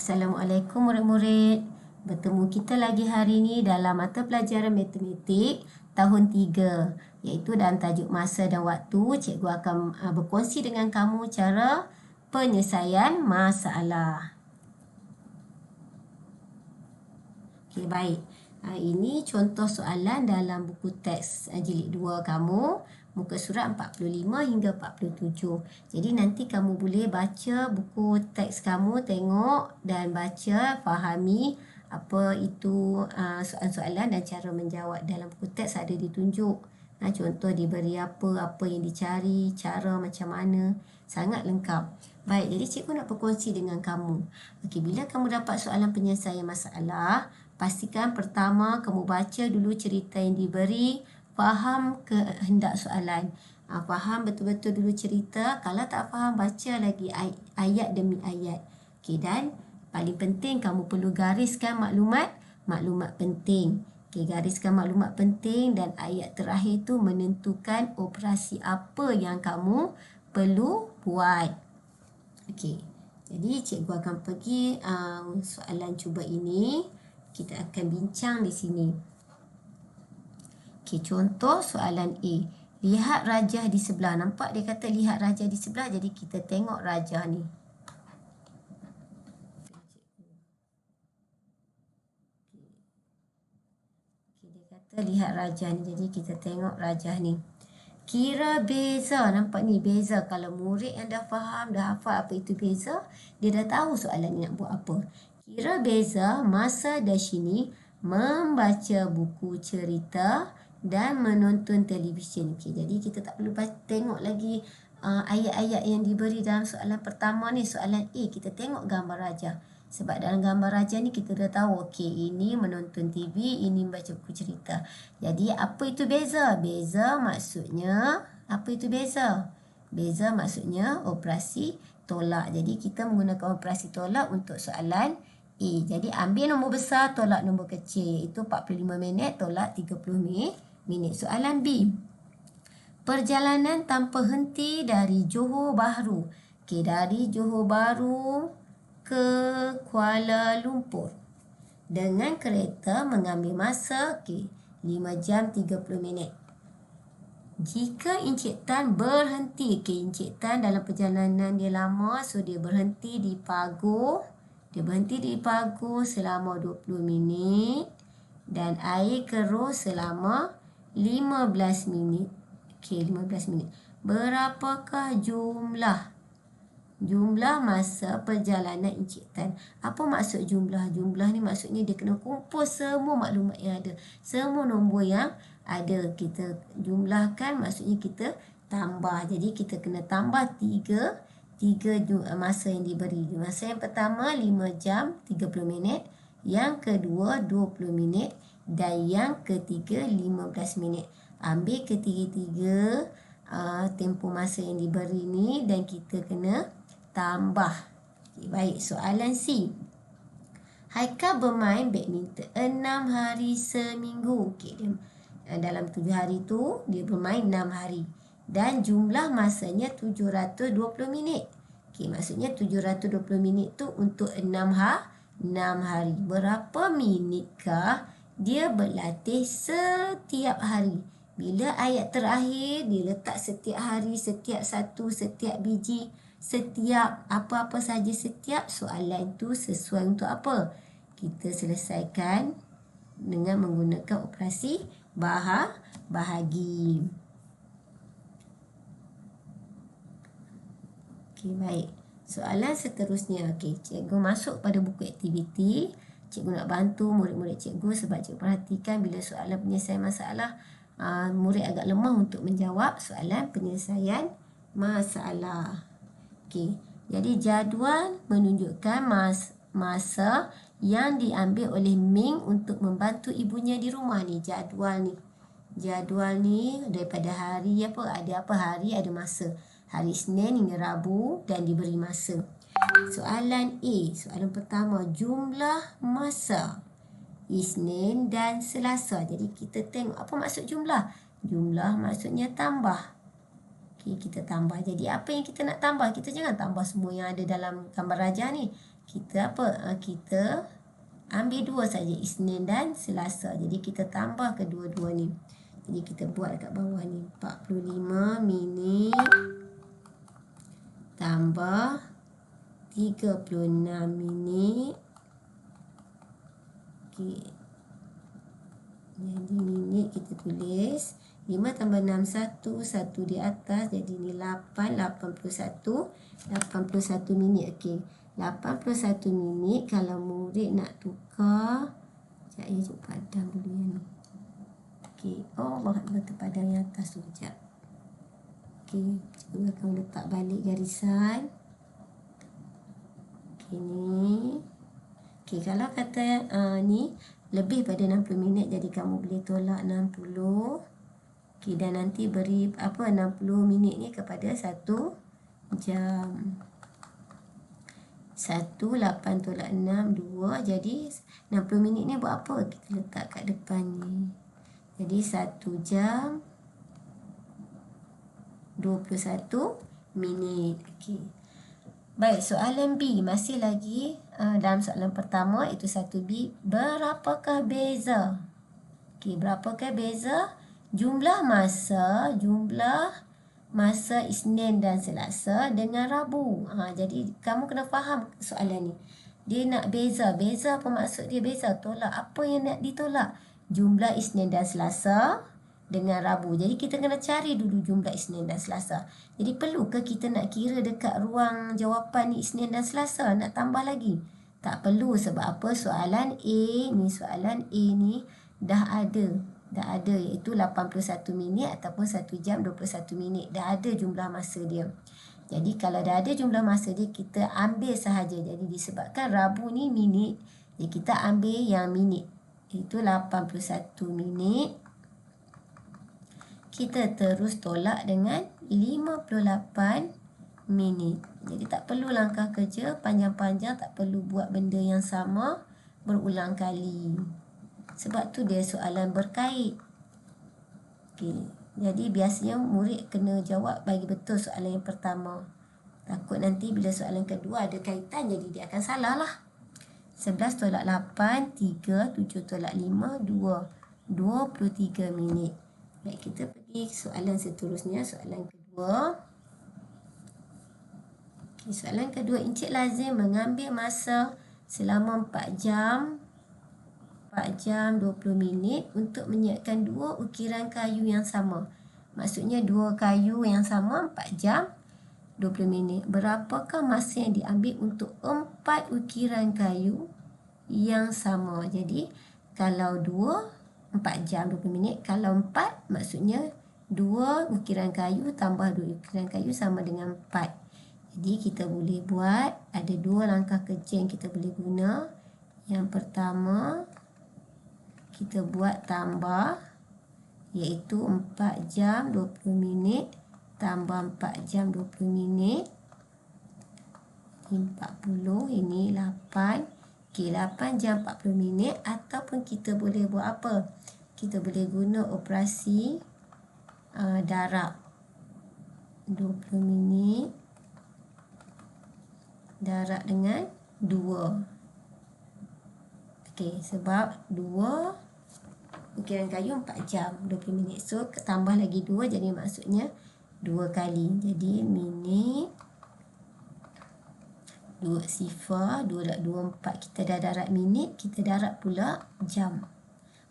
Assalamualaikum murid-murid. Bertemu kita lagi hari ini dalam mata pelajaran matematik tahun 3, iaitu dalam tajuk masa dan waktu. Cikgu akan berkongsi dengan kamu cara penyelesaian masalah. Okey, baik. Ini contoh soalan dalam buku teks jilid 2 kamu, muka surat 45 hingga 47. Jadi nanti kamu boleh baca buku teks kamu, tengok dan baca, fahami apa itu soalan-soalan dan cara menjawab. Dalam buku teks ada ditunjuk. Contoh diberi apa yang dicari, cara macam mana. Sangat lengkap. Baik, jadi cikgu nak berkongsi dengan kamu. Okey, bila kamu dapat soalan penyelesaian masalah, pastikan pertama kamu baca dulu cerita yang diberi, faham kehendak soalan. Faham betul-betul dulu cerita. Kalau tak faham, baca lagi ayat demi ayat. Okey, dan paling penting kamu perlu gariskan maklumat penting. Okey, gariskan maklumat penting dan ayat terakhir tu menentukan operasi apa yang kamu perlu buat. Okey, jadi cikgu akan pergi soalan cuba ini. Kita akan bincang di sini. Okey, contoh soalan A. Lihat rajah di sebelah. Nampak dia kata lihat rajah di sebelah. Jadi kita tengok rajah ni. Okey, dia kata lihat rajah ni. Jadi kita tengok rajah ni. Kira beza. Nampak ni beza. Kalau murid yang dah faham, dah hafal apa itu beza, dia dah tahu soalan ni nak buat apa. Kira beza masa Darshini membaca buku cerita dan menonton televisyen. Okey, jadi kita tak perlu tengok lagi ayat-ayat yang diberi dalam soalan pertama ni, soalan A. Kita tengok gambar rajah. Sebab dalam gambar rajah ni kita dah tahu, okey, ini menonton TV, ini membaca buku cerita. Jadi apa itu beza? Beza maksudnya, apa itu beza? Beza maksudnya operasi tolak. Jadi kita menggunakan operasi tolak untuk soalan A. Jadi ambil nombor besar, tolak nombor kecil. Iaitu 45 minit, tolak 30 minit. Soalan B. Perjalanan tanpa henti dari Johor Bahru. Okey, dari Johor Bahru ke Kuala Lumpur dengan kereta mengambil masa 5 jam 30 minit. Jika Encik Tan berhenti, Encik Tan dalam perjalanan dia lama, so dia berhenti di Pagoh. Dia berhenti di Pagoh selama 20 minit dan air keruh selama 15 minit. Okey, 15 minit. Berapakah jumlah masa perjalanan Encik Tan? Apa maksud jumlah? Jumlah ni maksudnya dia kena kumpul semua maklumat yang ada. Semua nombor yang ada. Kita jumlahkan, maksudnya kita tambah. Jadi kita kena tambah 3 masa yang diberi. Masa yang pertama 5 jam 30 minit. Yang kedua 20 minit. Dan yang ketiga 15 minit. Ambil ketiga-tiga tempoh masa yang diberi ni dan kita kena tambah. Okay, baik, soalan C. Haikal bermain badminton 6 hari seminggu. Okay, dalam 7 hari tu dia bermain 6 hari. Dan jumlah masanya 720 minit. Okay, maksudnya 720 minit tu untuk 6 hari. Berapa minitkah dia berlatih setiap hari? Bila ayat terakhir, dia letak setiap hari, setiap satu, setiap biji, setiap apa-apa saja, setiap soalan tu sesuai untuk apa? Kita selesaikan dengan menggunakan operasi bahagi. Okey, baik. Soalan seterusnya. Okey, cikgu masuk pada buku aktiviti. Cikgu nak bantu murid-murid cikgu sebab cikgu perhatikan bila soalan penyelesaian masalah, murid agak lemah untuk menjawab soalan penyelesaian masalah. Okey, jadi jadual menunjukkan masa yang diambil oleh Ming untuk membantu ibunya di rumah ni. Jadual ni daripada hari ada apa hari, ada masa. Hari Isnin hingga Rabu dan diberi masa. Soalan A, soalan pertama, jumlah masa Isnin dan Selasa. Jadi kita tengok apa maksud jumlah. Jumlah maksudnya tambah. Okey, kita tambah. Jadi apa yang kita nak tambah? Kita jangan tambah semua yang ada dalam gambar rajah ni. kita apa? Kita ambil 2 saja, Isnin dan Selasa. Jadi kita tambah kedua-dua ni. Jadi kita buat kat bawah ni. 45 minit tambah 36 minit. Okey. Jadi minit kita tulis 5 tambah 6, 1 di atas. Jadi ni 8, 81 minit. Okey, 81 minit. Kalau murid nak tukar, sekejap ya, cikgu padam dulu yang ni. Okey, Allah Akbar, terpadam yang atas tu. Sekejap. Okey, cikgu akan letak balik garisan. Okey, ni. Okey, kalau kata ni lebih pada 60 minit, jadi kamu boleh tolak 60. Okey, dan nanti beri 60 minit ni kepada 1 jam. 1, 8 tolak 6, 2. Jadi 60 minit ni buat apa? Kita letak kat depan ni. Jadi 1 jam 21 minit. Okey. Baik, soalan B. Masih lagi dalam soalan pertama, itu 1B. Berapakah beza? Okey, berapakah beza jumlah masa Isnin dan Selasa dengan Rabu? Jadi kamu kena faham soalan ni. Dia nak beza. Beza apa maksud dia beza? Tolak. Apa yang nak ditolak? Jumlah Isnin dan Selasa dengan Rabu. Jadi kita kena cari dulu jumlah Isnin dan Selasa. Jadi perlukah kita nak kira dekat ruang jawapan ni Isnin dan Selasa? Nak tambah lagi? Tak perlu. Sebab apa? Soalan A ni dah ada iaitu 81 minit ataupun 1 jam 21 minit. Dah ada jumlah masa dia. Jadi kalau dah ada jumlah masa dia, kita ambil sahaja. Jadi disebabkan Rabu ni minit, jadi kita ambil yang minit. Itu 81 minit. Kita terus tolak dengan 58 minit. Jadi tak perlu langkah kerja panjang-panjang, tak perlu buat benda yang sama berulang kali. Sebab tu dia soalan berkait. Okey. Jadi biasanya murid kena jawab bagi betul soalan yang pertama. Takut nanti bila soalan kedua ada kaitan, jadi dia akan salah lah. 11 tolak 8, 3, 7 tolak 5, 2. 23 minit. Baik, kita pergi soalan seterusnya. Soalan kedua. Okey, soalan kedua. Encik lazim mengambil masa selama 4 jam 20 minit untuk menyiapkan 2 ukiran kayu yang sama. Maksudnya 2 kayu yang sama 4 jam 20 minit. Berapakah masa yang diambil untuk 4 ukiran kayu yang sama? Jadi kalau 2, 4 jam 20 minit. Kalau 4, maksudnya 2 ukiran kayu tambah 2 ukiran kayu sama dengan 4. Jadi kita boleh buat, ada 2 langkah kerja yang kita boleh guna. Yang pertama, kita buat tambah, iaitu 4 jam 20 minit tambah 4 jam 20 minit. 40, ini 8. Okey, 8 jam 40 minit. Ataupun kita boleh buat apa? Kita boleh guna operasi darab. 20 minit darab dengan 2. Okey, sebab 2 ukiran kayu 4 jam 20 minit. So tambah lagi 2, jadi maksudnya 2 kali. Jadi minit 2 sifar 2 darab 2 4. Kita dah darab minit, kita darab pula jam.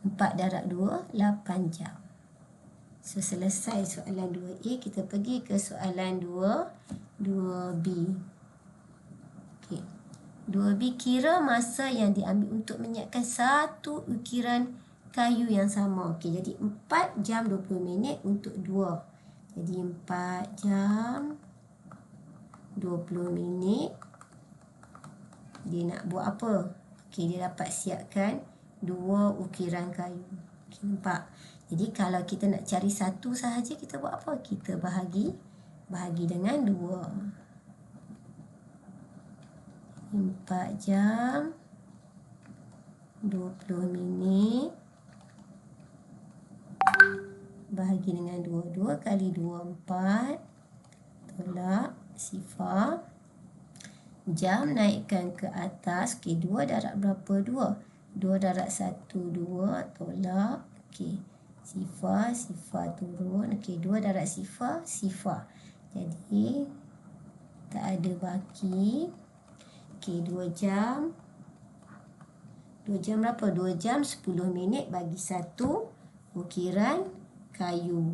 4 darab 2 8 jam. So selesai soalan 2A. Kita pergi ke soalan 2B. Okey. 2B, kira masa yang diambil untuk menyiapkan 1 ukiran kayu yang sama. Okey, jadi 4 jam 20 minit untuk 2. Jadi 4 jam 20 minit. Dia nak buat apa? Okey, dia dapat siapkan 2 ukiran kayu. Okey, nampak? Jadi kalau kita nak cari 1 sahaja, kita buat apa? Kita bahagi dengan 2. 4 jam 20 minit bahagi dengan 2. 2 kali 2, 4. Tolak sifar. Jam naikkan ke atas. Okey, 2 darab berapa? 2. 2 darab 1, 2. Tolak. Okey. Sifar, sifar turun. Okey, 2 darab sifar, sifar. Jadi, tak ada baki. Okey, 2 jam. 2 jam berapa? 2 jam 10 minit bagi 1 ukiran kayu.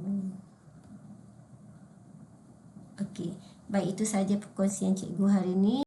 Okey, baik, itu sahaja perkongsian cikgu hari ini.